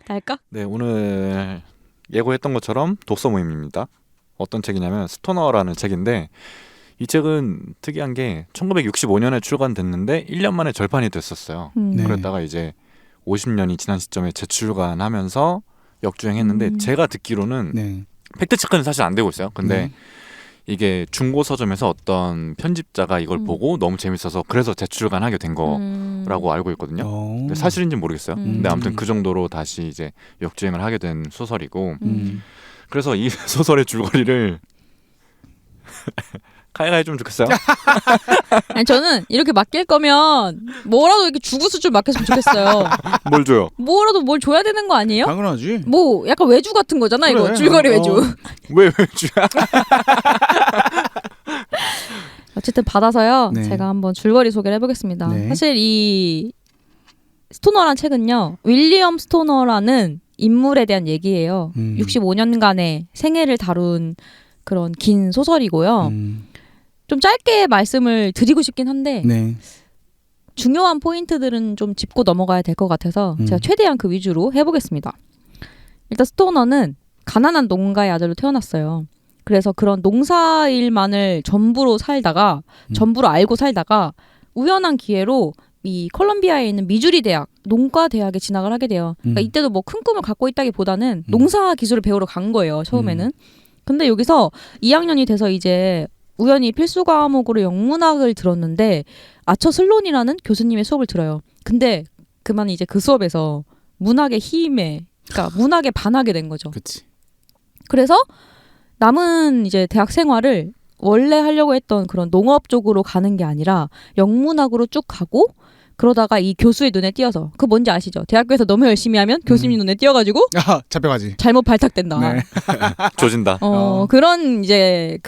할까? 네, 오늘 예고했던 것처럼 독서 모임입니다. 어떤 책이냐면 스토너라는 책인데 이 책은 특이한 게 1965년에 출간됐는데 1년 만에 절판이 됐었어요. 네. 그랬다가 이제 50년이 지난 시점에 재출간하면서 역주행했는데 제가 듣기로는 네. 팩트체크는 사실 안 되고 있어요. 근데 네. 이게 중고 서점에서 어떤 편집자가 이걸 보고 너무 재밌어서 그래서 재출간하게 된 거라고 알고 있거든요. 근데 사실인지는 모르겠어요. 근데 아무튼 그 정도로 다시 이제 역주행을 하게 된 소설이고 그래서 이 소설의 줄거리를 카이가 해주면 좋겠어요. 아니 저는 이렇게 맡길 거면 뭐라도 이렇게 주구수 줄 맡겼으면 좋겠어요. 뭘 줘요? 뭐라도 뭘 줘야 되는 거 아니에요? 당연하지. 뭐 약간 외주 같은 거잖아. 그래. 이거 줄거리 외주. 왜 주야? 어쨌든 받아서요. 네. 제가 한번 줄거리 소개를 해보겠습니다. 네. 사실 이 스토너란 책은요. 윌리엄 스토너라는 인물에 대한 얘기예요. 65년간의 생애를 다룬 그런 긴 소설이고요. 좀 짧게 말씀을 드리고 싶긴 한데 네. 중요한 포인트들은 좀 짚고 넘어가야 될 것 같아서 제가 최대한 그 위주로 해보겠습니다. 일단 스토너는 가난한 농가의 아들로 태어났어요. 그래서 그런 농사일만을 전부로 알고 살다가 우연한 기회로 이 콜롬비아에 있는 미주리 대학 농과대학에 진학을 하게 돼요. 그러니까 이때도 뭐 큰 꿈을 갖고 있다기보다는 농사 기술을 배우러 간 거예요. 처음에는. 근데 여기서 2학년이 돼서 이제 우연히 필수 과목으로 영문학을 들었는데 아처 슬론이라는 교수님의 수업을 들어요. 근데 그만 이제 그 수업에서 문학의 힘에, 그러니까 문학에 반하게 된 거죠. 그렇지. 그래서 남은 이제 대학 생활을 원래 하려고 했던 그런 농업 쪽으로 가는 게 아니라 영문학으로 쭉 가고 그러다가 이 교수의 눈에 띄어서 그 뭔지 아시죠? 대학교에서 너무 열심히 하면 교수님 눈에 띄어가지고 잡혀가지. 잘못 발탁된다. 네. 조진다. 그런 이제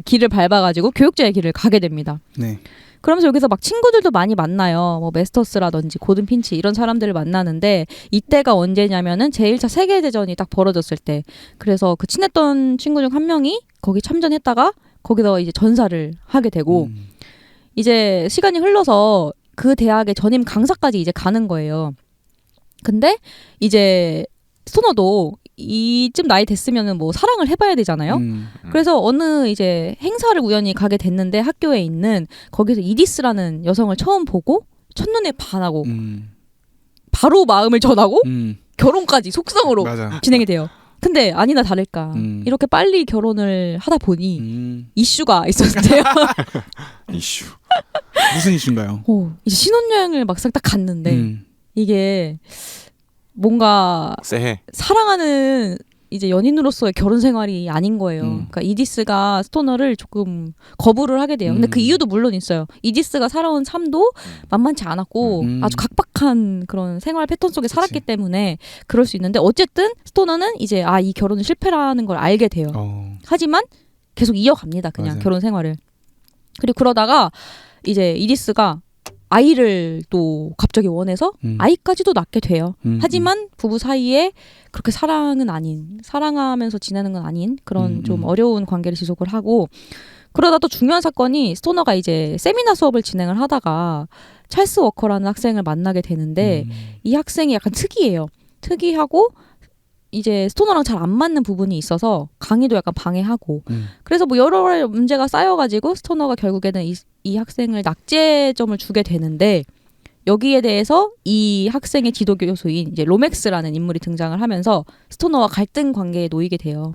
길을 밟아가지고 교육자의 길을 가게 됩니다. 네. 그러면서 여기서 막 친구들도 많이 만나요. 뭐 메스터스라든지 고든 핀치 이런 사람들을 만나는데 이때가 언제냐면은 제1차 세계대전이 딱 벌어졌을 때. 그래서 그 친했던 친구 중 한 명이 거기 참전했다가 거기서 이제 전사를 하게 되고 이제 시간이 흘러서 그 대학의 전임 강사까지 이제 가는 거예요. 근데 이제 스토너도 이쯤 나이 됐으면은 뭐 사랑을 해봐야 되잖아요. 그래서 어느 이제 행사를 우연히 가게 됐는데 학교에 있는 거기서 이디스라는 여성을 처음 보고 첫눈에 반하고 바로 마음을 전하고 결혼까지 속성으로 맞아. 진행이 돼요. 근데 아니나 다를까 이렇게 빨리 결혼을 하다 보니 이슈가 있었대요. 이슈. 무슨 이슈인가요? 이제 신혼여행을 막상 딱 갔는데 이게 뭔가 쎄해. 사랑하는 이제 연인으로서의 결혼 생활이 아닌 거예요. 그러니까 이디스가 스토너를 조금 거부를 하게 돼요. 근데 그 이유도 물론 있어요. 이디스가 살아온 삶도 만만치 않았고 아주 각박한 그런 생활 패턴 속에 살았기 때문에 그럴 수 있는데 어쨌든 스토너는 이제 이 결혼은 실패라는 걸 알게 돼요. 하지만 계속 이어갑니다. 그냥 맞아요. 결혼 생활을. 그리고 그러다가 이제 이디스가 아이를 또 갑자기 원해서 아이까지도 낳게 돼요. 하지만 부부 사이에 그렇게 사랑하면서 지내는 건 아닌 그런 좀 어려운 관계를 지속을 하고 그러다 또 중요한 사건이 스토너가 이제 세미나 수업을 진행을 하다가 찰스 워커라는 학생을 만나게 되는데 이 학생이 약간 특이해요. 특이하고 이제 스토너랑 잘 안 맞는 부분이 있어서 강의도 약간 방해하고 그래서 뭐 여러 가지 문제가 쌓여가지고 스토너가 결국에는 이 학생을 낙제점을 주게 되는데 여기에 대해서 이 학생의 지도 교수인 이제 로맥스라는 인물이 등장을 하면서 스토너와 갈등 관계에 놓이게 돼요.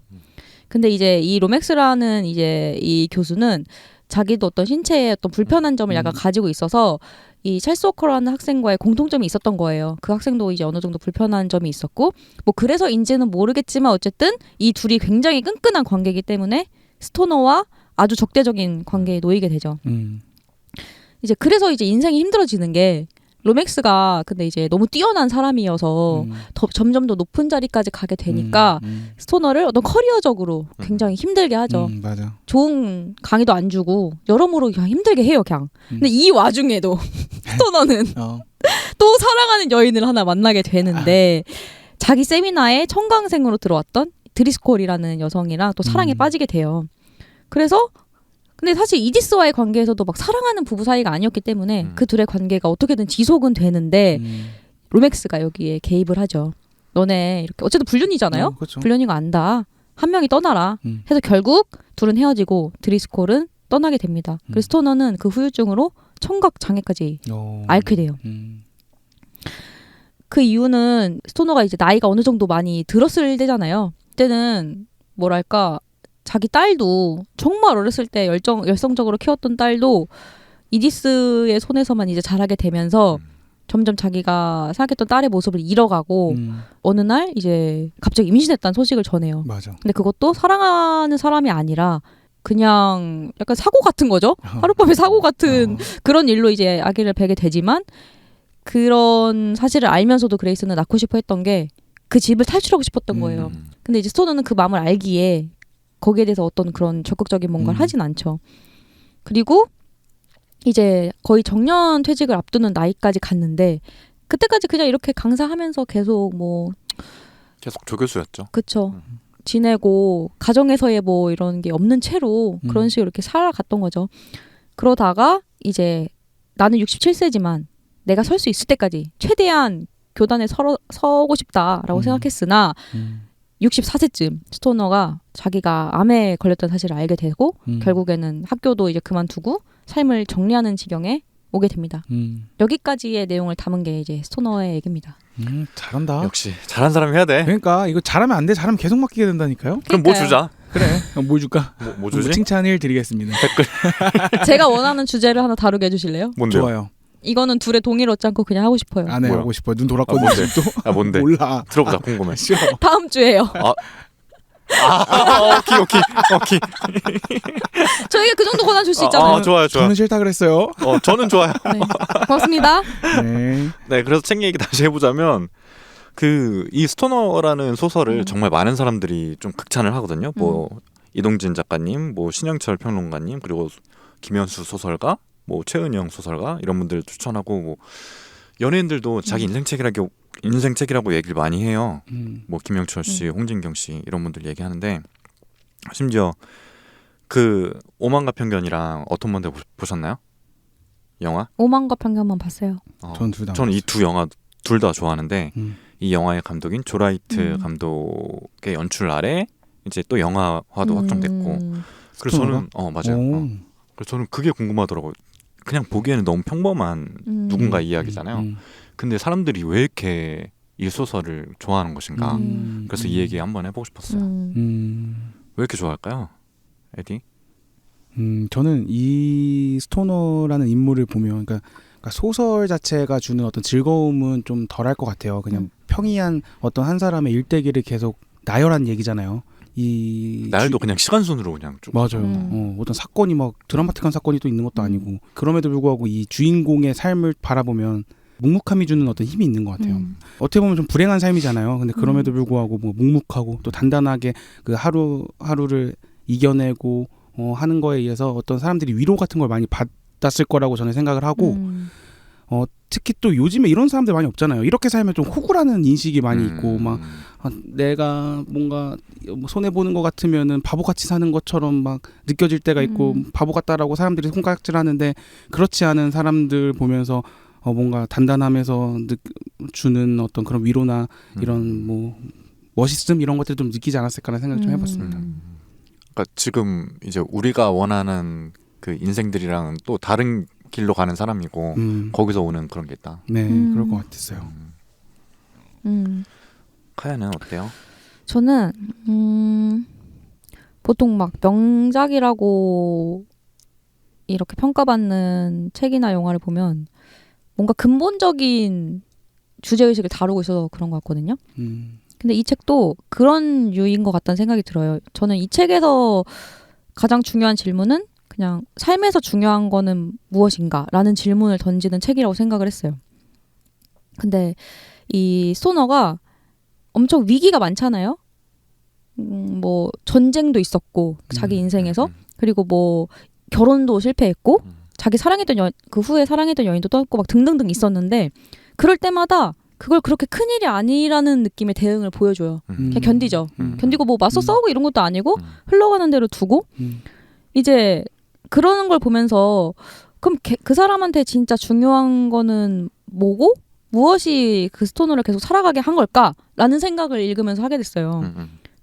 근데 이제 이 로맥스라는 이제 이 교수는 자기도 어떤 신체에 어떤 불편한 점을 약간 가지고 있어서 이 찰스 워커라는 학생과의 공통점이 있었던 거예요. 그 학생도 이제 어느 정도 불편한 점이 있었고 뭐 그래서인지는 모르겠지만 어쨌든 이 둘이 굉장히 끈끈한 관계이기 때문에 스토너와 아주 적대적인 관계에 놓이게 되죠. 이제 그래서 이제 인생이 힘들어지는 게 로맥스가 근데 이제 너무 뛰어난 사람이어서 점점 더 높은 자리까지 가게 되니까 스토너를 어떤 커리어적으로 굉장히 힘들게 하죠. 맞아. 좋은 강의도 안 주고 여러모로 그냥 힘들게 해요, 그냥. 근데 이 와중에도 스토너는 또 사랑하는 여인을 하나 만나게 되는데 자기 세미나에 청강생으로 들어왔던 드리스콜이라는 여성이랑 또 사랑에 빠지게 돼요. 그래서 근데 사실 이디스와의 관계에서도 막 사랑하는 부부 사이가 아니었기 때문에 그 둘의 관계가 어떻게든 지속은 되는데 로맥스가 여기에 개입을 하죠. 너네 이렇게 어쨌든 불륜이잖아요. 그렇죠. 불륜인 거 안다. 한 명이 떠나라. 해서 결국 둘은 헤어지고 드리스콜은 떠나게 됩니다. 그래서 스토너는 그 후유증으로 청각 장애까지 앓게 돼요. 그 이유는 스토너가 이제 나이가 어느 정도 많이 들었을 때잖아요. 그때는 뭐랄까 자기 딸도 정말 어렸을 때 열성적으로 키웠던 딸도 이디스의 손에서만 이제 자라게 되면서 점점 자기가 생각했던 딸의 모습을 잃어가고 어느 날 이제 갑자기 임신했다는 소식을 전해요. 맞아. 근데 그것도 사랑하는 사람이 아니라 그냥 약간 사고 같은 거죠. 하룻밤에 사고 같은 그런 일로 이제 아기를 베게 되지만 그런 사실을 알면서도 그레이스는 낳고 싶어 했던 게 그 집을 탈출하고 싶었던 거예요. 근데 이제 스토너는 그 마음을 알기에 거기에 대해서 어떤 그런 적극적인 뭔가를 하진 않죠. 그리고 이제 거의 정년 퇴직을 앞두는 나이까지 갔는데 그때까지 그냥 이렇게 강사하면서 계속 계속 조교수였죠. 그쵸. 지내고 가정에서의 뭐 이런 게 없는 채로 그런 식으로 이렇게 살아갔던 거죠. 그러다가 이제 나는 67세지만 내가 설 수 있을 때까지 최대한 교단에 서고 싶다라고 생각했으나 64세쯤 스토너가 자기가 암에 걸렸던 사실을 알게 되고 결국에는 학교도 이제 그만두고 삶을 정리하는 지경에 오게 됩니다. 여기까지의 내용을 담은 게 이제 스토너의 얘기입니다. 잘한다. 역시 잘한 사람이 해야 돼. 그러니까 이거 잘하면 안 돼. 잘하면 계속 맡기게 된다니까요. 그럼 뭐 주자. 그래. 뭐 줄까? 뭐 주지? 칭찬을 드리겠습니다. 제가 원하는 주제를 하나 다루게 해주실래요? 뭔데요? 좋아요. 이거는 둘의 동의를 얻지 않고 그냥 하고 싶어요. 안 해. 뭐야? 하고 싶어요. 눈 돌았거든요. 뭔데? 또. 뭔데? 몰라. 들어보자. 궁금해. 싫어. 다음 주에요. 오케이. 저희가 그 정도 권한 줄 수 있잖아요. 좋아요. 저는 싫다 그랬어요. 저는 좋아요. 네. 고맙습니다. 네. 네, 그래서 책 얘기 다시 해보자면 이 스토너라는 소설을 정말 많은 사람들이 좀 극찬을 하거든요. 뭐 이동진 작가님, 뭐 신영철 평론가님, 그리고 김현수 소설가, 뭐 최은영 소설가 이런 분들 추천하고 뭐 연예인들도 자기 인생책이라고 얘기를 많이 해요. 뭐 김영철 씨, 홍진경 씨 이런 분들 얘기하는데 심지어 그 오만과 편견이랑 어텀먼데 보셨나요? 영화? 오만과 편견만 봤어요. 전 둘 다. 저는 이 두 영화 둘 다 좋아하는데 이 영화의 감독인 조라이트 감독의 연출 아래 이제 또 영화화도 확정됐고 그래서 저는 맞아요. 그래서 저는 그게 궁금하더라고요. 그냥 보기에는 너무 평범한 누군가 이야기잖아요. 근데 사람들이 왜 이렇게 이 소설을 좋아하는 것인가? 그래서 이 얘기 한번 해보고 싶었어요. 왜 이렇게 좋아할까요, 에디? 저는 이 스토너라는 인물을 보면, 그러니까 소설 자체가 주는 어떤 즐거움은 좀 덜할 것 같아요. 그냥 평이한 어떤 한 사람의 일대기를 계속 나열한 얘기잖아요. 날도 그냥 시간순으로 그냥 쭉. 맞아요. 어떤 사건이 막 드라마틱한 사건이 또 있는 것도 아니고 그럼에도 불구하고 이 주인공의 삶을 바라보면 묵묵함이 주는 어떤 힘이 있는 것 같아요. 어떻게 보면 좀 불행한 삶이잖아요. 근데 그럼에도 불구하고 뭐 묵묵하고 또 단단하게 그 하루를 이겨내고 하는 거에 의해서 어떤 사람들이 위로 같은 걸 많이 받았을 거라고 저는 생각을 하고 특히 또 요즘에 이런 사람들 많이 없잖아요. 이렇게 살면 좀 호구라는 인식이 많이 있고 막 내가 뭔가 손해보는 것 같으면은 바보같이 사는 것처럼 막 느껴질 때가 있고 바보 같다라고 사람들이 손가락질하는데 그렇지 않은 사람들 보면서 뭔가 단단함에서 주는 어떤 그런 위로나 이런 뭐 멋있음 이런 것들 좀 느끼지 않았을까라는 생각을 좀 해봤습니다. 그러니까 지금 이제 우리가 원하는 그 인생들이랑 또 다른 길로 가는 사람이고 거기서 오는 그런 게 있다. 네, 그럴 것 같았어요. 카야는 어때요? 저는 보통 막 명작이라고 이렇게 평가받는 책이나 영화를 보면 뭔가 근본적인 주제의식을 다루고 있어서 그런 것 같거든요. 근데 이 책도 그런 유인 것 같다는 생각이 들어요. 저는 이 책에서 가장 중요한 질문은 그냥 삶에서 중요한 거는 무엇인가 라는 질문을 던지는 책이라고 생각을 했어요. 근데 이 스토너가 엄청 위기가 많잖아요. 뭐 전쟁도 있었고 자기 인생에서 그리고 뭐 결혼도 실패했고 자기 사랑했던 그 후에 사랑했던 여인도 떠났고 막 등등등 있었는데 그럴 때마다 그걸 그렇게 큰일이 아니라는 느낌의 대응을 보여줘요. 그냥 견디죠. 견디고 뭐 맞서 싸우고 이런 것도 아니고 흘러가는 대로 두고 이제 그러는 걸 보면서 그럼 그 사람한테 진짜 중요한 거는 뭐고? 무엇이 그 스토너를 계속 살아가게 한 걸까라는 생각을 읽으면서 하게 됐어요.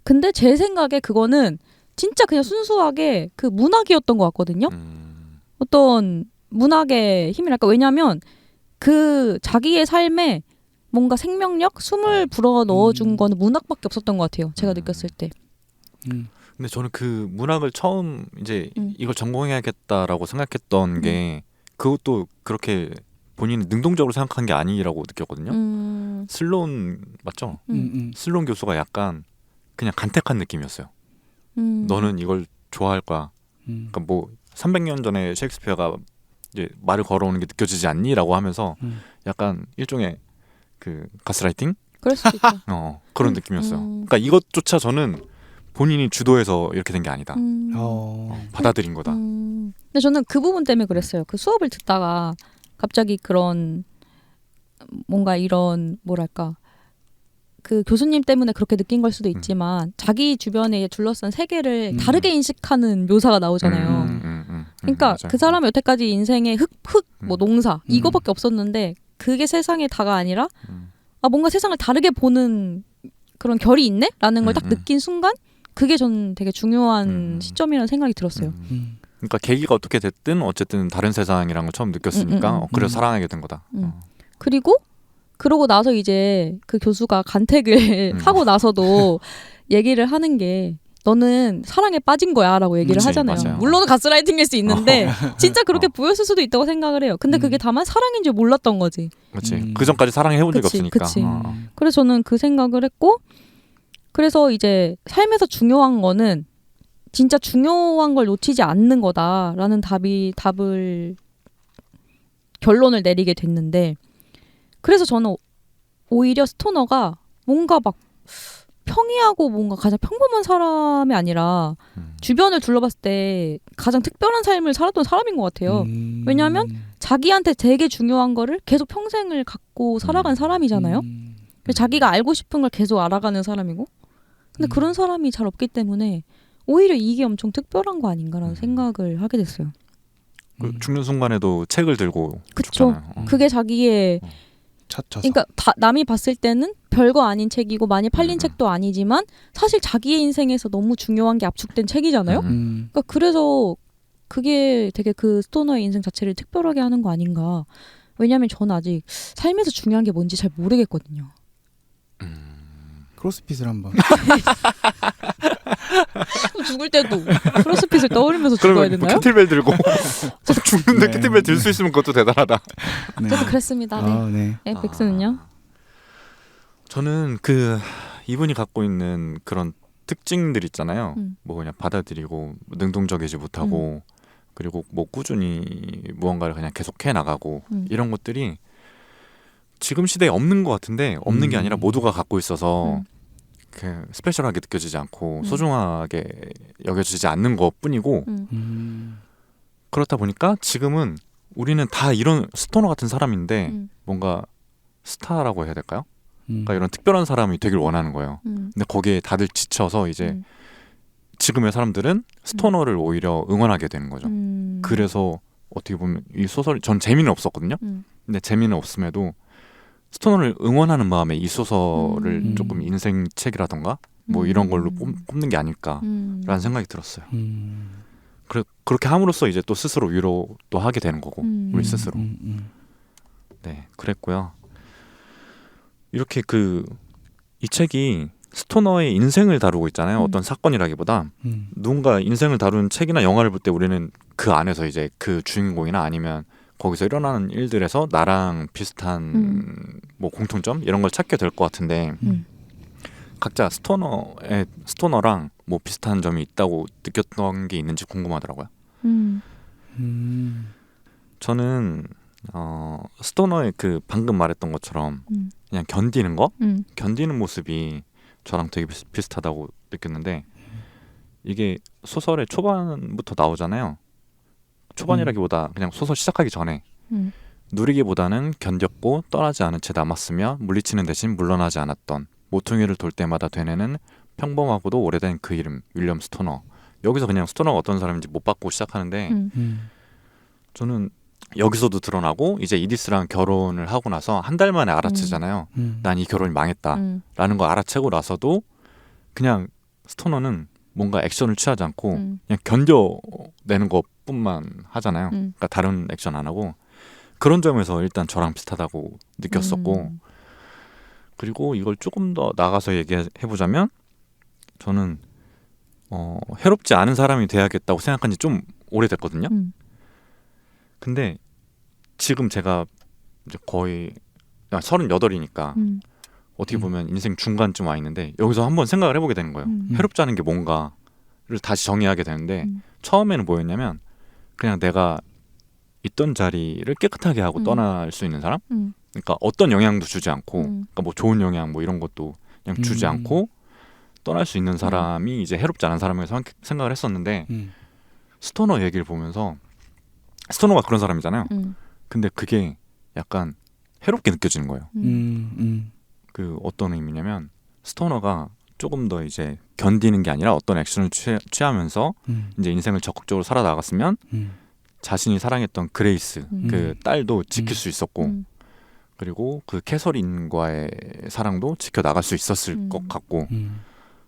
근데 제 생각에 그거는 진짜 그냥 순수하게 그 문학이었던 것 같거든요. 어떤 문학의 힘이랄까. 왜냐하면 그 자기의 삶에 뭔가 생명력, 숨을 불어 넣어준 거는 문학밖에 없었던 것 같아요. 제가 느꼈을 때. 근데 저는 그 문학을 처음 이제 이걸 전공해야겠다라고 생각했던 게 그것도 그렇게 본인이 능동적으로 생각한 게 아니라고 느꼈거든요. 슬론 맞죠? 슬론 교수가 약간 그냥 간택한 느낌이었어요. 너는 이걸 좋아할 거야. 그러니까 뭐 300년 전에 셰익스피어가 이제 말을 걸어오는 게 느껴지지 않니?라고 하면서 약간 일종의 그 가스라이팅? 그럴 수도 있죠. 그런 느낌이었어요. 그러니까 이것조차 저는 본인이 주도해서 이렇게 된 게 아니다. 받아들인 거다. 근데 저는 그 부분 때문에 그랬어요. 그 수업을 듣다가 갑자기 그런 뭔가 이런 뭐랄까 그 교수님 때문에 그렇게 느낀 걸 수도 있지만 자기 주변에 둘러싼 세계를 다르게 인식하는 묘사가 나오잖아요. 그러니까 맞아요. 그 사람이 여태까지 인생에 뭐 농사 이거밖에 없었는데 그게 세상의 다가 아니라 아 뭔가 세상을 다르게 보는 그런 결이 있네? 라는 걸 딱 느낀 순간 그게 전 되게 중요한 시점이라는 생각이 들었어요. 그러니까 계기가 어떻게 됐든 어쨌든 다른 세상이란 걸 처음 느꼈으니까 그래서 사랑하게 된 거다. 그리고 그러고 나서 이제 그 교수가 간택을 하고 나서도 얘기를 하는 게 너는 사랑에 빠진 거야 라고 얘기를 하잖아요. 맞아요. 물론 가스라이팅일 수 있는데 진짜 그렇게 보였을 수도 있다고 생각을 해요. 근데 그게 다만 사랑인 줄 몰랐던 거지. 그렇지. 그 전까지 사랑해본 적이 그치, 없으니까. 그치. 그래서 저는 그 생각을 했고 그래서 이제 삶에서 중요한 거는 진짜 중요한 걸 놓치지 않는 거다라는 결론을 내리게 됐는데 그래서 저는 오히려 스토너가 뭔가 막 평이하고 뭔가 가장 평범한 사람이 아니라 주변을 둘러봤을 때 가장 특별한 삶을 살았던 사람인 것 같아요. 왜냐하면 자기한테 되게 중요한 거를 계속 평생을 갖고 살아간 사람이잖아요. 그래서 자기가 알고 싶은 걸 계속 알아가는 사람이고 근데 그런 사람이 잘 없기 때문에 오히려 이게 엄청 특별한 거 아닌가라는 생각을 하게 됐어요. 그 죽는 순간에도 책을 들고 그쵸. 죽잖아요. 그게 자기의 그러니까 남이 봤을 때는 별거 아닌 책이고 많이 팔린 책도 아니지만 사실 자기의 인생에서 너무 중요한 게 압축된 책이잖아요. 그러니까 그래서 그게 되게 그 스토너의 인생 자체를 특별하게 하는 거 아닌가. 왜냐하면 저는 아직 삶에서 중요한 게 뭔지 잘 모르겠거든요. 크로스핏을 한번. 죽을 때도 크로스핏을 떠올리면서 죽어야 되나요? 캐틀벨 들고 죽는데 캐틀벨 들 수 있으면 그것도 대단하다. 네. 저도 그랬습니다. 네. 네, 백수는요? 저는 그 이분이 갖고 있는 그런 특징들 있잖아요. 뭐 그냥 받아들이고 능동적이지 못하고 그리고 뭐 꾸준히 무언가를 그냥 계속해 나가고 이런 것들이 지금 시대에 없는 것 같은데 없는 게 아니라 모두가 갖고 있어서 그 스페셜하게 느껴지지 않고 소중하게 여겨지지 않는 것뿐이고 그렇다 보니까 지금은 우리는 다 이런 스토너 같은 사람인데 뭔가 스타라고 해야 될까요? 그러니까 이런 특별한 사람이 되길 원하는 거예요. 근데 거기에 다들 지쳐서 이제 지금의 사람들은 스토너를 오히려 응원하게 되는 거죠. 그래서 어떻게 보면 이 소설이 전 재미는 없었거든요. 근데 재미는 없음에도 스토너를 응원하는 마음에 이 소설을 조금 인생책이라던가 뭐 이런 걸로 꼽는 게 아닐까라는 생각이 들었어요. 그렇게 함으로써 이제 또 스스로 위로도 하게 되는 거고 우리 스스로. 네, 그랬고요. 이렇게 이 책이 스토너의 인생을 다루고 있잖아요. 어떤 사건이라기보다 누군가 인생을 다루는 책이나 영화를 볼 때 우리는 그 안에서 이제 그 주인공이나 아니면 거기서 일어나는 일들에서 나랑 비슷한 뭐 공통점 이런 걸 찾게 될 것 같은데 각자 스토너랑 뭐 비슷한 점이 있다고 느꼈던 게 있는지 궁금하더라고요. 저는 스토너의 그 방금 말했던 것처럼 그냥 견디는 모습이 저랑 되게 비슷하다고 느꼈는데 이게 소설의 초반부터 나오잖아요. 초반이라기보다 그냥 소설 시작하기 전에 누리기보다는 견뎠고 떠나지 않은 채 남았으며 물리치는 대신 물러나지 않았던 모퉁이를 돌 때마다 되뇌는 평범하고도 오래된 그 이름 윌리엄 스토너. 여기서 그냥 스토너가 어떤 사람인지 못 받고 시작하는데 저는 여기서도 드러나고 이제 이디스랑 결혼을 하고 나서 한 달 만에 알아채잖아요. 난 이 결혼이 망했다라는 걸 알아채고 나서도 그냥 스토너는 뭔가 액션을 취하지 않고 그냥 견뎌내는 것뿐만 하잖아요. 그러니까 다른 액션 안 하고 그런 점에서 일단 저랑 비슷하다고 느꼈었고 그리고 이걸 조금 더 나가서 얘기해보자면 저는 해롭지 않은 사람이 돼야겠다고 생각한 지 좀 오래됐거든요. 근데 지금 제가 이제 거의 38이니까 어떻게 보면 인생 중간쯤 와 있는데 여기서 한번 생각을 해보게 되는 거예요. 해롭지 않은 게 뭔가를 다시 정의하게 되는데 처음에는 뭐였냐면 그냥 내가 있던 자리를 깨끗하게 하고 떠날 수 있는 사람? 그러니까 어떤 영향도 주지 않고 그러니까 뭐 좋은 영향 뭐 이런 것도 그냥 주지 않고 떠날 수 있는 사람이 이제 해롭지 않은 사람이라고 생각을 했었는데 스토너 얘기를 보면서 스토너가 그런 사람이잖아요. 근데 그게 약간 해롭게 느껴지는 거예요. 그 어떤 의미냐면 스토너가 조금 더 이제 견디는 게 아니라 어떤 액션을 취하면서 이제 인생을 적극적으로 살아나갔으면 자신이 사랑했던 그레이스 그 딸도 지킬 수 있었고 그리고 그 캐서린과의 사랑도 지켜나갈 수 있었을 것 같고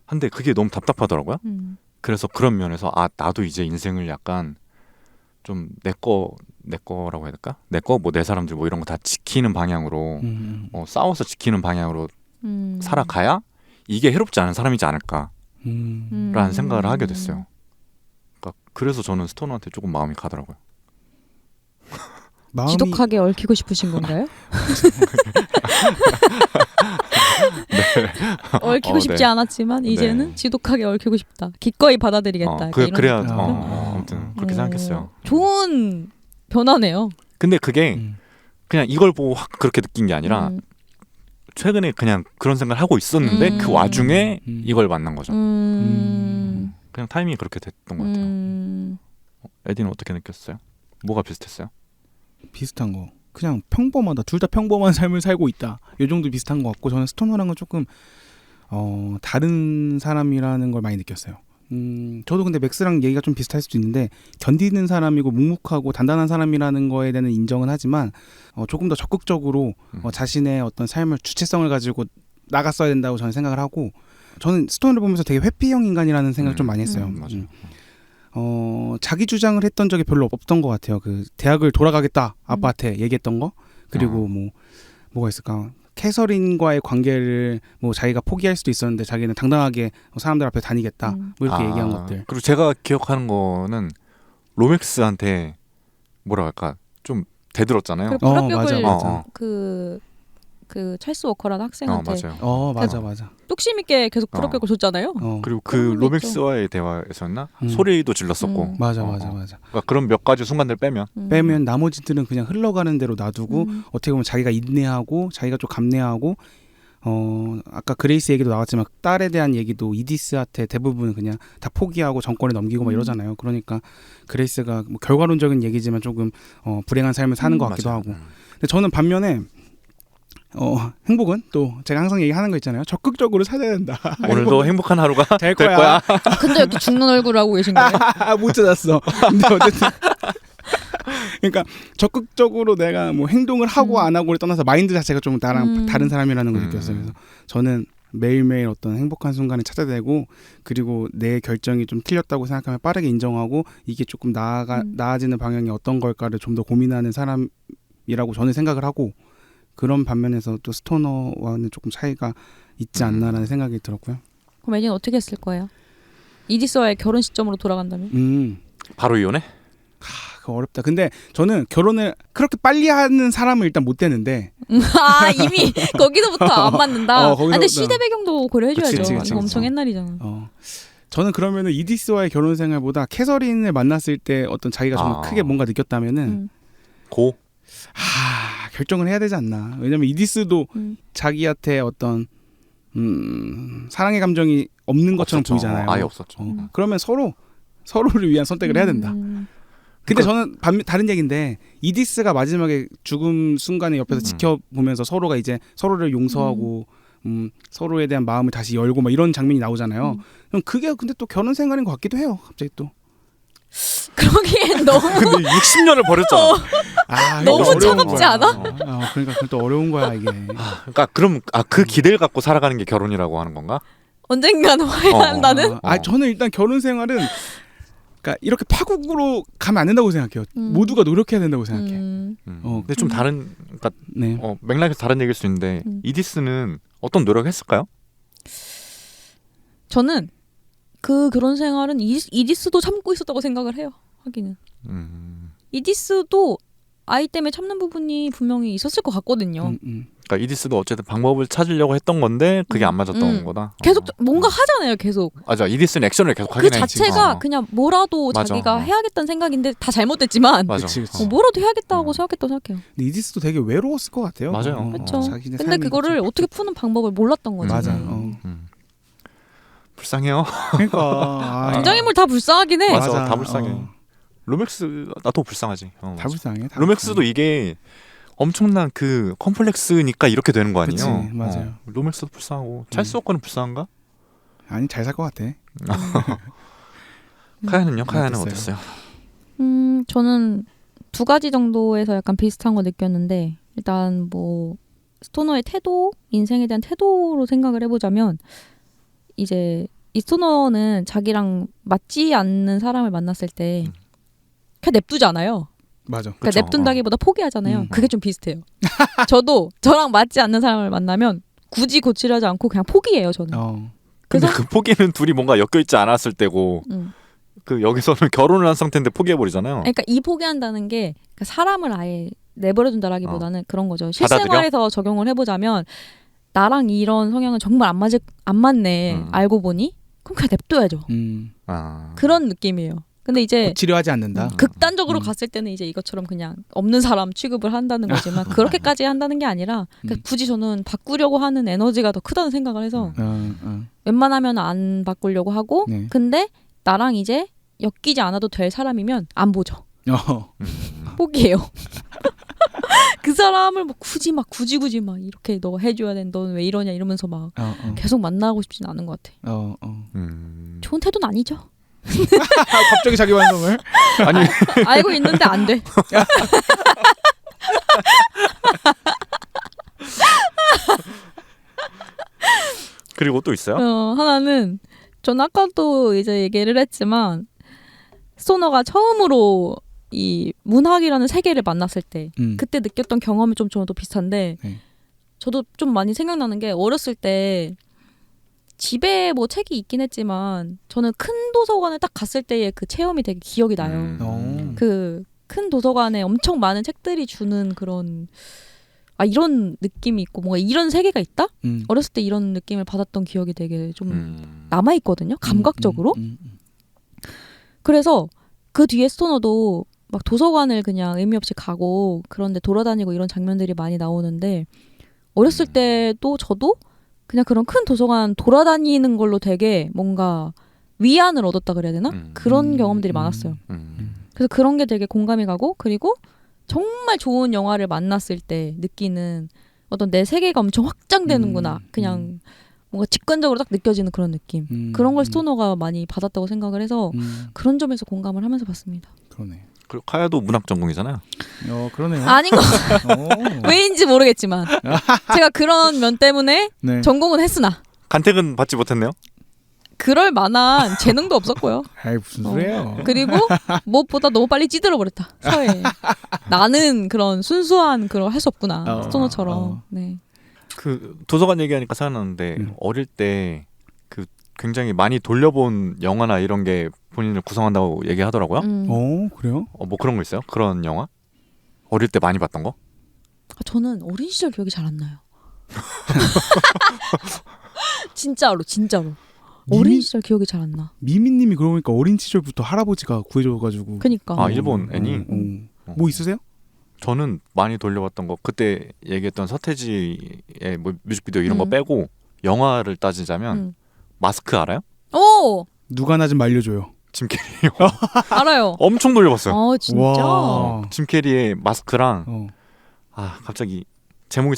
근데 그게 너무 답답하더라고요. 그래서 그런 면에서 나도 이제 인생을 약간 좀 내 거라고 해야 될까? 내 거 뭐 내 사람들 뭐 이런 거 다 지키는 방향으로 싸워서 지키는 방향으로 살아가야 이게 해롭지 않은 사람이지 않을까라는 생각을 하게 됐어요. 그러니까 그래서 저는 스토너한테 조금 마음이 가더라고요. 지독하게 얽히고 싶으신 건가요? 얽히고 싶지 않았지만 이제는 지독하게 얽히고 싶다. 기꺼이 받아들이겠다. 그래야 아무튼 그렇게 생각했어요. 좋은 변화네요. 근데 그게 그냥 이걸 보고 확 그렇게 느낀 게 아니라 최근에 그냥 그런 생각을 하고 있었는데 그 와중에 이걸 만난 거죠. 그냥 타이밍이 그렇게 됐던 것 같아요. 에디는 어떻게 느꼈어요? 뭐가 비슷했어요? 비슷한 거. 그냥 평범하다. 둘 다 평범한 삶을 살고 있다. 이 정도 비슷한 것 같고 저는 스토너랑은 조금 다른 사람이라는 걸 많이 느꼈어요. 저도 근데 맥스랑 얘기가 좀 비슷할 수도 있는데 견디는 사람이고 묵묵하고 단단한 사람이라는 거에 대한 인정은 하지만 조금 더 적극적으로 자신의 어떤 삶을 주체성을 가지고 나갔어야 된다고 저는 생각을 하고 저는 스토너를 보면서 되게 회피형 인간이라는 생각을 좀 많이 했어요. 맞아요. 자기 주장을 했던 적이 별로 없던 것 같아요. 그 대학을 돌아가겠다 아빠한테 얘기했던 거 그리고 뭐가 있을까? 캐서린과의 관계를 뭐 자기가 포기할 수도 있었는데 자기는 당당하게 사람들 앞에 다니겠다 뭐 이렇게 얘기한 것들. 그리고 제가 기억하는 거는 로맥스한테 뭐라 할까 좀 대들었잖아요. 불합격을 맞아. 그 찰스 워커라는 학생한테 맞아요. 맞아. 뚝심 있게 계속 불합격을 줬잖아요. 그리고 그 로맥스와의 대화에서였나 소리도 질렀었고. 맞아. 그러니까 그런 몇 가지 순간들 빼면 나머지들은 그냥 흘러가는 대로 놔두고 어떻게 보면 자기가 인내하고 자기가 좀 감내하고 아까 그레이스 얘기도 나왔지만 딸에 대한 얘기도 이디스한테 대부분 그냥 다 포기하고 정권에 넘기고 막 이러잖아요. 그러니까 그레이스가 뭐 결과론적인 얘기지만 조금 불행한 삶을 사는 것 같기도 하고. 근데 저는 반면에 행복은 또 제가 항상 얘기하는 거 있잖아요. 적극적으로 살아야 된다. 오늘도 행복한 하루가 될 거야. 근데 이렇게 죽는 얼굴 하고 계신 거예요? 못 찾았어. 근데 어쨌든 그러니까 적극적으로 내가 뭐 행동을 하고 안 하고를 떠나서 마인드 자체가 좀 나랑 다른 사람이라는 걸 느꼈어요. 그래서 저는 매일매일 어떤 행복한 순간을 찾아내고 그리고 내 결정이 좀 틀렸다고 생각하면 빠르게 인정하고 이게 조금 나아지는 방향이 어떤 걸까를 좀 더 고민하는 사람이라고 저는 생각을 하고 그런 반면에서 또 스토너와는 조금 차이가 있지 않나라는 생각이 들었고요. 그럼 에디는 어떻게 했을 거예요? 이디스와의 결혼 시점으로 돌아간다면? 바로 이혼해? 그거 어렵다. 근데 저는 결혼을 그렇게 빨리 하는 사람은 일단 못 되는데 이미 거기서부터 안 맞는다. 근데 시대 배경도 고려해줘야죠. 그치. 이거 엄청 옛날이잖아. 저는 그러면은 이디스와의 결혼 생활보다 캐서린을 만났을 때 어떤 자기가 정말 크게 뭔가 느꼈다면은 결정을 해야 되지 않나. 왜냐면 이디스도 자기한테 어떤 사랑의 감정이 없는 것처럼 없었죠. 보이잖아요. 아예 없었죠. 그러면 서로를 위한 선택을 해야 된다. 근데 저는 다른 얘기인데 이디스가 마지막에 죽음 순간에 옆에서 지켜보면서 서로가 이제 서로를 용서하고 서로에 대한 마음을 다시 열고 막 이런 장면이 나오잖아요. 그럼 그게 근데 또 결혼 생활인 것 같기도 해요. 갑자기 또. 그러기엔 너무 근데 60년을 버렸잖아. 너무 어려운 차갑지 거야. 않아? 그러니까 그건 또 어려운 거야 이게. 그러니까 그럼 그 기대를 갖고 살아가는 게 결혼이라고 하는 건가? 언젠가는 화해한다는? 저는 일단 결혼 생활은 그러니까 이렇게 파국으로 가면 안 된다고 생각해요. 모두가 노력해야 된다고 생각해. 근데 좀 다른 그러니까 네. 맥락에서 다른 얘기일 수 있는데 이디스는 어떤 노력했을까요? 저는 그 결혼 생활은 이디스도 참고 있었다고 생각을 해요. 하기는. 이디스도 아이 때문에 참는 부분이 분명히 있었을 것 같거든요. 그러니까 이디스도 어쨌든 방법을 찾으려고 했던 건데 그게 안 맞았던 거다. 계속 뭔가 하잖아요. 계속. 맞아. 이디스는 액션을 계속 그 하긴 했지. 자체가 그냥 뭐라도 맞아. 자기가 해야겠다는 생각인데 다 잘못됐지만 맞아. 그치. 뭐라도 해야겠다고 생각했다고 생각해요. 근데 이디스도 되게 외로웠을 것 같아요. 맞아요. 그렇죠. 자기네 근데 삶이 그거를 그렇죠. 어떻게 푸는 방법을 몰랐던 거죠. 맞아. 불쌍해요. 그러니까 등장인물 다 불쌍하긴 해. 맞아. 다 불쌍해. 로맥스 나도 불쌍하지. 다 불쌍해. 다 로맥스도 이게 엄청난 그 컴플렉스니까 이렇게 되는 거 아니에요? 그치, 맞아요. 로맥스도 불쌍하고 찰스 워커는 불쌍한가? 아니 잘 살 것 같아. 카야는요? 카야는 어땠어요? 어땠어요? 저는 두 가지 정도에서 약간 비슷한 거 느꼈는데 일단 뭐 스토너의 태도, 인생에 대한 태도로 생각을 해보자면 이제 이 스토너는 자기랑 맞지 않는 사람을 만났을 때 그냥 냅두잖아요. 맞아. 그러니까 냅둔다기보다 포기하잖아요. 음. 그게 좀 비슷해요. 저도 저랑 맞지 않는 사람을 만나면 굳이 고치려 하지 않고 그냥 포기해요. 저는. 근데 그래서 그 포기는 둘이 뭔가 엮여있지 않았을 때고 그 여기서는 결혼을 한 상태인데 포기해버리잖아요. 그러니까 이 포기한다는 게 그러니까 사람을 아예 내버려둔다라기보다는 그런 거죠. 받아들여? 실생활에서 적용을 해보자면 나랑 이런 성향은 정말 안 맞네. 알고 보니 그럼 그냥 냅둬야죠. 그런 느낌이에요. 근데 이제 고치려 하지 않는다. 극단적으로 갔을 때는 이제 이것처럼 그냥 없는 사람 취급을 한다는 거지만 그렇게까지 한다는 게 아니라 그러니까 굳이 저는 바꾸려고 하는 에너지가 더 크다는 생각을 해서 웬만하면 안 바꾸려고 하고 네. 근데 나랑 이제 엮이지 않아도 될 사람이면 안 보죠. 포기해요. 그 사람을 뭐 굳이 막 이렇게 너 해줘야 돼. 넌 왜 이러냐 이러면서 막 계속 만나고 싶지는 않은 것 같아. 좋은 태도는 아니죠. 갑자기 자기 완성을. 아니 알고 있는데 안 돼. 그리고 또 있어요? 하나는 전 아까도 이제 얘기를 했지만 스토너가 처음으로 이 문학이라는 세계를 만났을 때 그때 느꼈던 경험이 좀 저도 비슷한데 네. 저도 좀 많이 생각나는 게 어렸을 때 집에 뭐 책이 있긴 했지만 저는 큰 도서관을 딱 갔을 때의 그 체험이 되게 기억이 나요. 그 큰 도서관에 엄청 많은 책들이 주는 그런 이런 느낌이 있고 뭔가 이런 세계가 있다? 어렸을 때 이런 느낌을 받았던 기억이 되게 좀 남아있거든요. 감각적으로. 그래서 그 뒤에 스토너도 막 도서관을 그냥 의미 없이 가고 그런데 돌아다니고 이런 장면들이 많이 나오는데 어렸을 때도 저도 그냥 그런 큰 도서관 돌아다니는 걸로 되게 뭔가 위안을 얻었다 그래야 되나? 그런 경험들이 많았어요. 그래서 그런 게 되게 공감이 가고 그리고 정말 좋은 영화를 만났을 때 느끼는 어떤 내 세계가 엄청 확장되는구나. 그냥 뭔가 직관적으로 딱 느껴지는 그런 느낌. 그런 걸 스토너가 많이 받았다고 생각을 해서 그런 점에서 공감을 하면서 봤습니다. 그러네. 그리고 카야도 문학 전공이잖아요. 그러네요. 아닌 거 왜인지 모르겠지만 제가 그런 면 때문에 네. 전공은 했으나 간택은 받지 못했네요. 그럴 만한 재능도 없었고요. 아이 무슨 소리예요. 그리고 무엇보다 너무 빨리 찌들어 버렸다. 사회에. 나는 그런 순수한 그런 걸 할 수 없구나. 스토너처럼. 네. 그 도서관 얘기하니까 생각나는데 어릴 때 그 굉장히 많이 돌려본 영화나 이런 게 본인을 구성한다고 얘기하더라고요. 그래요? 뭐 그런 거 있어요? 그런 영화? 어릴 때 많이 봤던 거? 저는 어린 시절 기억이 잘 안 나요. 진짜로. 어린 시절 기억이 잘 안 나. 미미님이 그러고 보니까 어린 시절부터 할아버지가 구해줘가지고. 그니까. 일본 애니? 뭐 있으세요? 저는 많이 돌려봤던 거 그때 얘기했던 서태지의 뭐 뮤직비디오 이런 거 빼고 영화를 따지자면 마스크 알아요? 오! 누가 나 좀 말려줘요. 짐 캐리요. 알아요. 엄청 돌려봤어요. 진짜? 와. 짐 캐리의 마스크랑 갑자기 제목이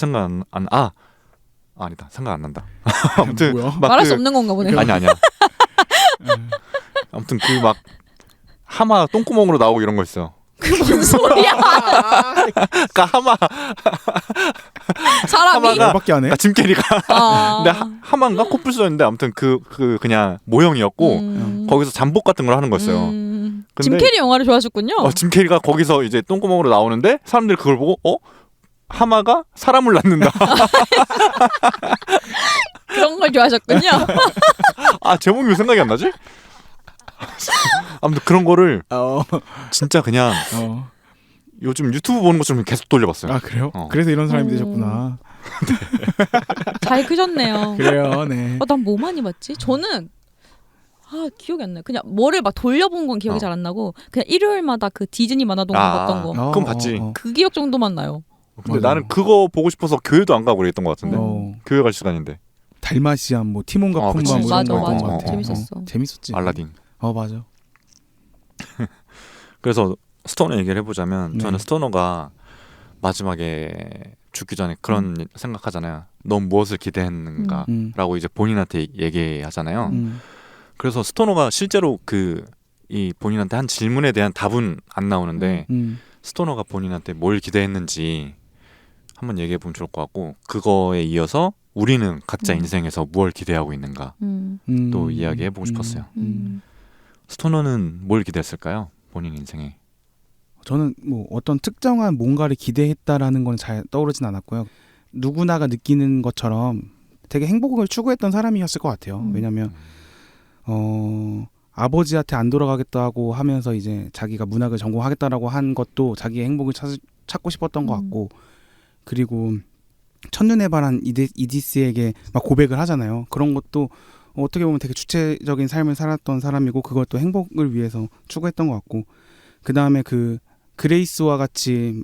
아니다. 생각 안 난다. 아무튼 뭐야? 말할 수 없는 건가 보네. 아니야. 아무튼 그 막 하마 똥구멍으로 나오고 이런 거 있어요. 그 뭔 소리야? 그러니까 사람이? 하마가 열받게 하네. 그러니까 짐 캐리가 아. 근데 하마인가 코뿔소였는데 아무튼 그 그냥 모형이었고 거기서 잠복 같은 걸 하는 거였어요. 근데 짐 캐리 영화를 좋아하셨군요. 짐 캐리가 거기서 이제 똥구멍으로 나오는데 사람들이 그걸 보고 하마가 사람을 낳는다. 그런 걸 좋아하셨군요. 아 제목이 왜 생각이 안 나지? 아무튼 그런 거를 진짜 그냥 요즘 유튜브 보는 것처럼 계속 돌려봤어요. 아 그래요? 그래서 이런 사람이 되셨구나. 잘 크셨네요. 그래요, 네. 난 뭐 많이 봤지? 저는 기억이 안 나요. 그냥 뭐를 막 돌려본 건 기억이 잘 안 나고 그냥 일요일마다 그 디즈니 만화동산 봤던 거. 그건 봤지. 그 기억 정도만 나요. 근데 맞아. 나는 그거 보고 싶어서 교회도 안 가고 그랬던 것 같은데. 교회 갈 시간인데. 달마시안, 뭐 티몬과 푸마 그치. 뭐 이런 거 맞아. 있던 것 같아. 재밌었어. 재밌었지. 알라딘. 맞아. 그래서 스토너 얘기를 해보자면 저는 네. 스토너가 마지막에 죽기 전에 그런 생각하잖아요. 넌 무엇을 기대했는가? 라고 이제 본인한테 얘기하잖아요. 그래서 스토너가 실제로 이 본인한테 한 질문에 대한 답은 안 나오는데 스토너가 본인한테 뭘 기대했는지 한번 얘기해 보면 좋을 것 같고 그거에 이어서 우리는 각자 인생에서 무엇을 기대하고 있는가 또 이야기해 보고 싶었어요. 스토너는 뭘 기대했을까요? 본인 인생에. 저는 뭐 어떤 특정한 뭔가를 기대했다라는 건 잘 떠오르진 않았고요. 누구나가 느끼는 것처럼 되게 행복을 추구했던 사람이었을 것 같아요. 왜냐하면 아버지한테 안 돌아가겠다고 하면서 이제 자기가 문학을 전공하겠다라고 한 것도 자기의 행복을 찾고 싶었던 것 같고 그리고 첫눈에 반한 이디스에게 막 고백을 하잖아요. 그런 것도 어떻게 보면 되게 주체적인 삶을 살았던 사람이고 그것도 행복을 위해서 추구했던 것 같고 그 다음에 그 그레이스와 같이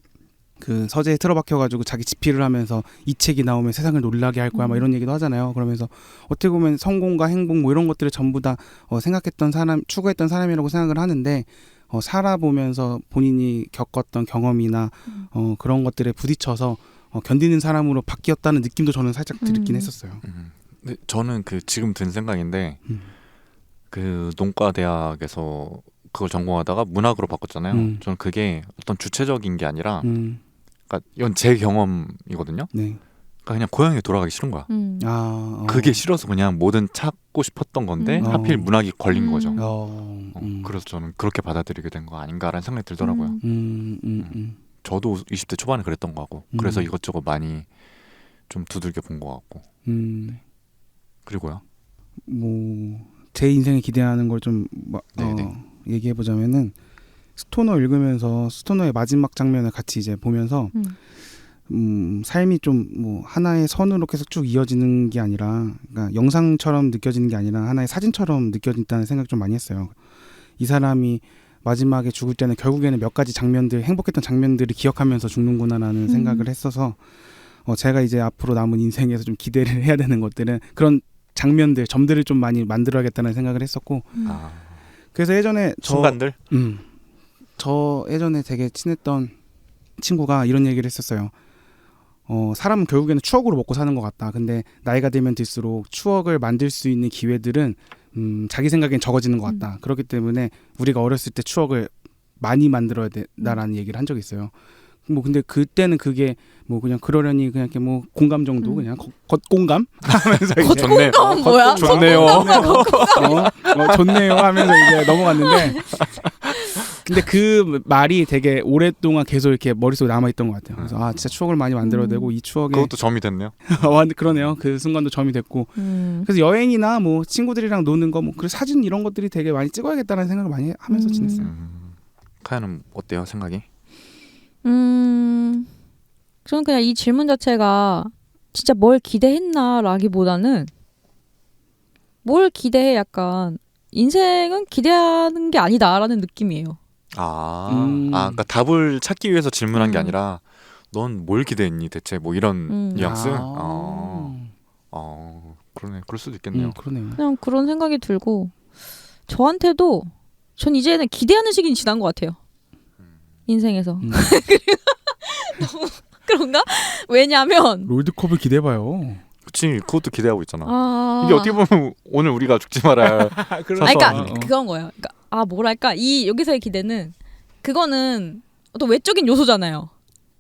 그 서재에 틀어박혀가지고 자기 집필을 하면서 이 책이 나오면 세상을 놀라게 할 거야 막 이런 얘기도 하잖아요. 그러면서 어떻게 보면 성공과 행복 뭐 이런 것들을 전부 다 생각했던 사람, 추구했던 사람이라고 생각을 하는데 살아보면서 본인이 겪었던 경험이나 그런 것들에 부딪혀서 견디는 사람으로 바뀌었다는 느낌도 저는 살짝 들긴 했었어요. 근데 저는 지금 든 생각인데 그 농과 대학에서 그걸 전공하다가 문학으로 바꿨잖아요. 저는 그게 어떤 주체적인 게 아니라 그러니까 이건 제 경험이거든요. 네. 그러니까 그냥 고향에 돌아가기 싫은 거야. 그게 싫어서 그냥 뭐든 찾고 싶었던 건데 하필 문학이 걸린 거죠. 그래서 저는 그렇게 받아들이게 된 거 아닌가라는 생각이 들더라고요. 저도 20대 초반에 그랬던 거 같고 그래서 이것저것 많이 좀 두들겨 본 거 같고 그리고요. 뭐 제 인생에 기대하는 걸 좀 얘기해 보자면은 스토너 읽으면서 스토너의 마지막 장면을 같이 이제 보면서 삶이 좀 뭐 하나의 선으로 계속 쭉 이어지는 게 아니라 그러니까 영상처럼 느껴지는 게 아니라 하나의 사진처럼 느껴진다는 생각 좀 많이 했어요. 이 사람이 마지막에 죽을 때는 결국에는 몇 가지 장면들 행복했던 장면들을 기억하면서 죽는구나라는 생각을 했어서 제가 이제 앞으로 남은 인생에서 좀 기대를 해야 되는 것들은 그런 장면들 점들을 좀 많이 만들어야겠다는 생각을 했었고 그래서 예전에 순간들 저 예전에 되게 친했던 친구가 이런 얘기를 했었어요. 사람은 결국에는 추억으로 먹고 사는 것 같다. 근데 나이가 들면 들수록 추억을 만들 수 있는 기회들은 자기 생각엔 적어지는 것 같다. 그렇기 때문에 우리가 어렸을 때 추억을 많이 만들어야 된다라는 얘기를 한 적이 있어요. 뭐 근데 그때는 그게 뭐 그냥 그러려니 그냥 이렇게 뭐 공감 정도 그냥 겉공감 하면서 이제 겉공감은 뭐야? 좋네요. 좋네요 하면서 이제 넘어갔는데 근데 그 말이 되게 오랫동안 계속 이렇게 머릿속에 남아있던 것 같아요. 그래서 진짜 추억을 많이 만들어야 되고 이 추억에 그것도 점이 됐네요. 그러네요. 그 순간도 점이 됐고 그래서 여행이나 뭐 친구들이랑 노는 거 뭐 그리고 사진 이런 것들이 되게 많이 찍어야겠다는 생각을 많이 하면서 지냈어요. 카야는 어때요 생각이? 저는 그냥 이 질문 자체가 진짜 뭘 기대했나라기보다는 뭘 기대해 약간 인생은 기대하는 게 아니다라는 느낌이에요. 그러니까 답을 찾기 위해서 질문한 게 아니라 넌 뭘 기대했니 대체 뭐 이런 뉘앙스? 그러네. 그럴 수도 있겠네요. 그러네요. 그냥 그런 생각이 들고 저한테도 전 이제는 기대하는 시기는 지난 것 같아요. 인생에서. 너무 그런가? 왜냐면 롤드컵을 기대해봐요. 그치 그것도 기대하고 있잖아. 이게 어떻게 보면 오늘 우리가 죽지 말아야 그러니까 그건 거예요. 그러니까 뭐랄까 이 여기서의 기대는 그거는 또 외적인 요소잖아요.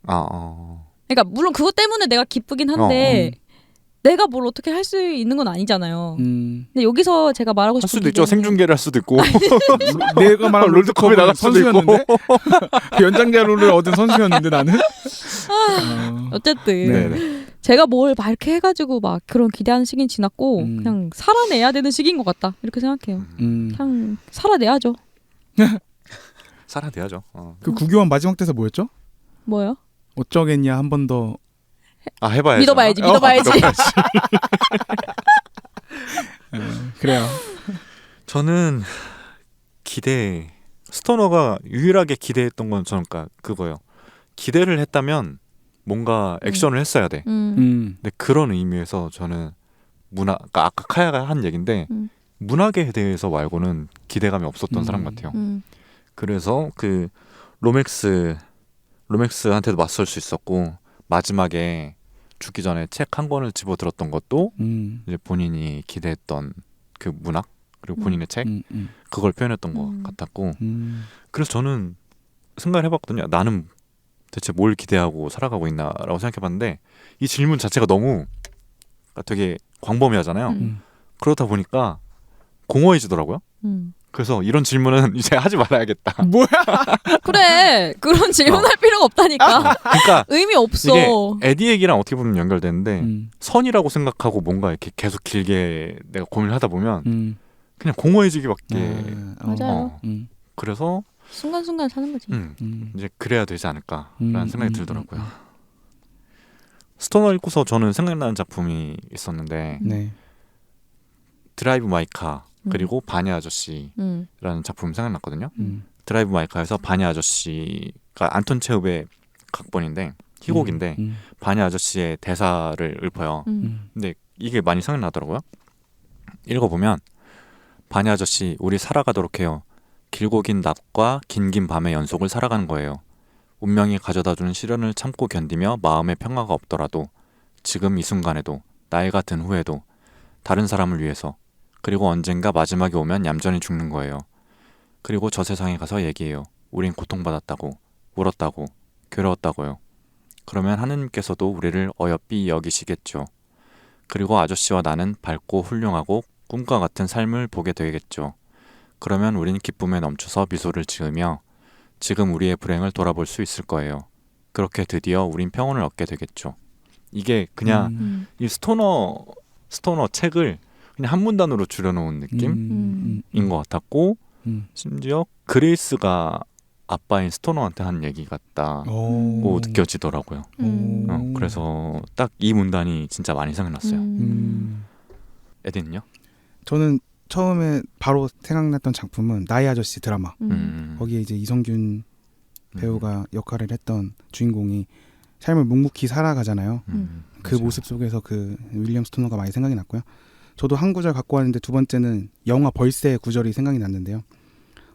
그러니까 물론 그것 때문에 내가 기쁘긴 한데 내가 뭘 어떻게 할 수 있는 건 아니잖아요. 근데 여기서 제가 말하고 할 싶은 수도 있죠. 생중계를 할 수도 있고. 내가 말한 롤드컵에 나갈 수도 있고. 선수였는데 연장자 룰을 얻은 선수였는데 나는. 어쨌든 네네. 제가 뭘 막 이렇게 해가지고 막 그런 기대하는 시기는 지났고 그냥 살아내야 되는 시기인 것 같다 이렇게 생각해요. 그냥 살아내야죠. 살아내야죠. 그 구교환 마지막 대사 뭐였죠? 뭐요? 어쩌겠냐 한 번 더. 해봐야지. 믿어봐야지. 그래요. 저는 스토너가 유일하게 기대했던 건 저는 그거예요. 기대를 했다면 뭔가 액션을 했어야 돼. 근데 그런 의미에서 저는 아까 카야가 한 얘긴데 문학에 대해서 말고는 기대감이 없었던 사람 같아요. 그래서 그 로맥스한테도 맞설 수 있었고 마지막에 죽기 전에 책 한 권을 집어들었던 것도 이제 본인이 기대했던 그 문학 그리고 본인의 책 그걸 표현했던 것 같았고 그래서 저는 생각을 해봤거든요. 나는 대체 뭘 기대하고 살아가고 있나라고 생각해봤는데 이 질문 자체가 너무 되게 광범위하잖아요. 그러다 보니까 공허해지더라고요. 그래서 이런 질문은 이제 하지 말아야겠다. 뭐야? 그래 그런 질문할 필요가 없다니까. 그러니까 의미 없어. 이게 에디 얘기랑 어떻게 보면 연결되는데 선이라고 생각하고 뭔가 이렇게 계속 길게 내가 고민을 하다 보면 그냥 공허해지기밖에. 맞아요. 그래서 순간순간 사는 거지. 이제 그래야 되지 않을까라는 생각이 들더라고요. 스토너 읽고서 저는 생각나는 작품이 있었는데 드라이브 마이 카 그리고 바니 아저씨라는 작품 생각났거든요. 드라이브 마이 카에서 바니 아저씨가 안톤 체흐의 각본인데 희곡인데 바니 아저씨의 대사를 읊어요. 근데 이게 많이 생각나더라고요. 읽어보면 바니 아저씨 우리 살아가도록 해요. 길고 긴 낮과 긴긴 밤의 연속을 살아가는 거예요. 운명이 가져다주는 시련을 참고 견디며 마음의 평화가 없더라도 지금 이 순간에도 나이가 든 후에도 다른 사람을 위해서 그리고 언젠가 마지막이 오면 얌전히 죽는 거예요. 그리고 저 세상에 가서 얘기해요. 우린 고통받았다고, 울었다고, 괴로웠다고요. 그러면 하느님께서도 우리를 어여삐 여기시겠죠. 그리고 아저씨와 나는 밝고 훌륭하고 꿈과 같은 삶을 보게 되겠죠. 그러면 우린 기쁨에 넘쳐서 미소를 지으며 지금 우리의 불행을 돌아볼 수 있을 거예요. 그렇게 드디어 우린 평온을 얻게 되겠죠. 이게 그냥 이 스토너 책을 그냥 한 문단으로 줄여놓은 느낌인 것 같았고 심지어 그레이스가 아빠인 스토너한테 한 얘기 같다고 느껴지더라고요. 그래서 딱 이 문단이 진짜 많이 생각났어요. 에딘요? 저는 처음에 바로 생각났던 작품은 나의 아저씨 드라마. 거기에 이제 이성균 배우가 역할을 했던 주인공이 삶을 묵묵히 살아가잖아요. 그 맞아요. 모습 속에서 그 윌리엄 스토너가 많이 생각이 났고요. 저도 한 구절 갖고 왔는데 두 번째는 영화 벌새의 구절이 생각이 났는데요.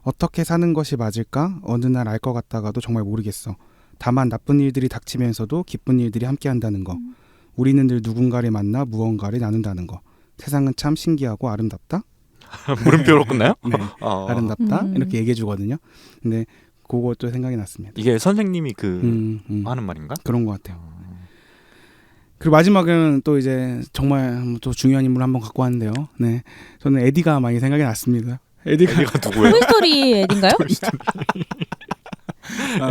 어떻게 사는 것이 맞을까? 어느 날 알 것 같다가도 정말 모르겠어. 다만 나쁜 일들이 닥치면서도 기쁜 일들이 함께한다는 거. 우리는 늘 누군가를 만나 무언가를 나눈다는 거. 세상은 참 신기하고 아름답다. 물음표로 끝나요? 네. 아름답다 이렇게 얘기해 주거든요. 근데 그것도 생각이 났습니다. 이게 선생님이 하는 말인가? 그런 것 같아요. 그리고 마지막은 또 이제 정말 또 중요한 인물 한번 갖고 왔는데요. 네, 저는 에디가 많이 생각이 났습니다. 에디가 누구예요? 토이스토리 에디인가요?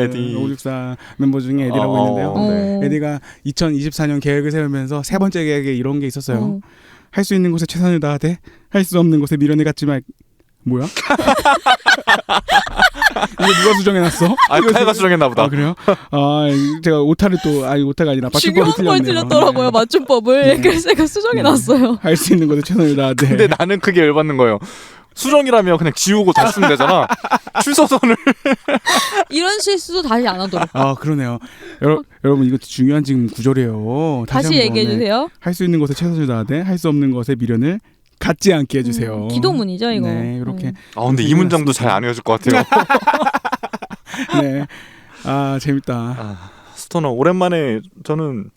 에디. 564 멤버 중에 에디라고 있는데요. 네. 에디가 2024년 계획을 세우면서 세 번째 계획에 이런 게 있었어요. 할 수 있는 곳에 최선을 다하되 할 수 없는 곳에 미련을 갖지 말. 뭐야? 이거 누가 수정해놨어? 카야가 수정했나 보다. 아 그래요? 제가 오타를 오타가 아니라 맞춤법이 중요한 걸 틀렸네요. 틀렸더라고요. 맞춤법을. 그래서 제가 수정해놨어요. 할 수 있는 곳에 최선을 다하되. 근데 나는 그게 열받는 거예요. 수정이라면 그냥 지우고 다시 쓰면 되잖아. 취소선을. 이런 실수도 다시 안 하도록. 아 그러네요. 여러분 이거 중요한 지금 구절이에요. 다시 얘기해 주세요. 할 수 있는 것에 최선을 다하되 할 수 없는 것에 미련을 갖지 않게 해주세요. 기도문이죠 이거. 네 이렇게. 근데 이 문장도 잘 안 외워질 것 같아요. 네. 재밌다. 스토너 오랜만에 저는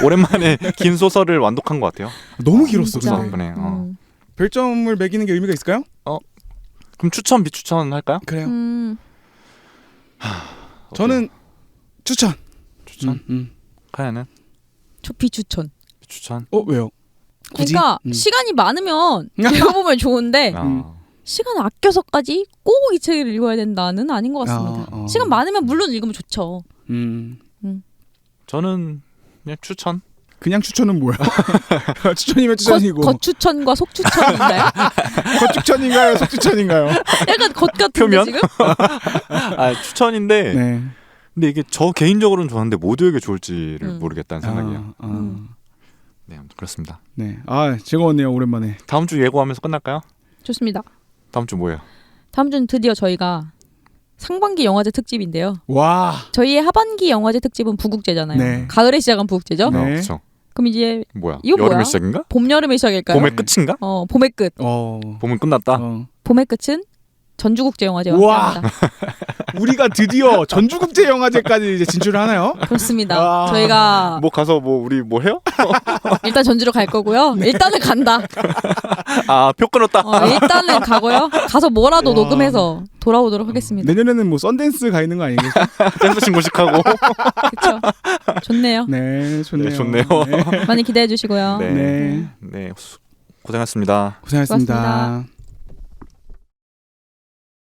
오랜만에 긴 소설을 완독한 것 같아요. 너무 길었어. 진짜. 근데. 덕분에. 별점을 매기는 게 의미가 있을까요? 그럼 추천 비추천 할까요? 그래요. 어때요? 저는 추천. 추천. 카야는 저 비추천. 비추천. 왜요? 굳이? 그러니까 시간이 많으면 읽어보면 좋은데 시간 아껴서까지 꼭 이 책을 읽어야 된다는 아닌 것 같습니다. 시간 많으면 물론 읽으면 좋죠. 저는 그냥 추천. 그냥 추천은 뭐야? 추천이면 추천이고. 겉추천과 속추천인가요? 겉추천인가요? 속추천인가요? 약간 겉 같은데 표면? 지금? 추천인데 네. 근데 이게 저 개인적으로는 좋았는데 모두에게 좋을지를 모르겠다는 생각이에요. 네, 아무튼 그렇습니다. 네, 즐거웠네요. 오랜만에. 다음 주 예고하면서 끝날까요? 좋습니다. 다음 주 뭐예요? 다음 주는 드디어 저희가 상반기 영화제 특집인데요. 와. 저희의 하반기 영화제 특집은 부국제잖아요. 네. 가을에 시작한 부국제죠. 네. 그렇죠. 그럼 이제 뭐야? 이거 여름의 뭐야? 시작인가? 봄 여름의 시작일까요? 봄의 끝인가? 봄의 끝. 봄은 끝났다. 봄의 끝은 전주국제영화제와 우와. 함께합니다. 우리가 드디어 전주국제영화제까지 이제 진출을 하나요? 그렇습니다. 저희가 뭐 가서 뭐 우리 뭐 해요? 일단 전주로 갈 거고요. 일단은 간다. 표 끊었다. 일단은 가고요. 가서 뭐라도 와. 녹음해서 돌아오도록 하겠습니다. 내년에는 뭐 썬댄스 가 있는 거 아니겠어요? 댄스 신고식하고. 그렇죠. 좋네요. 네, 좋네요. 네, 좋네요. 많이 기대해 주시고요. 네. 네. 네. 고생하셨습니다. 고생하셨습니다. 고맙습니다.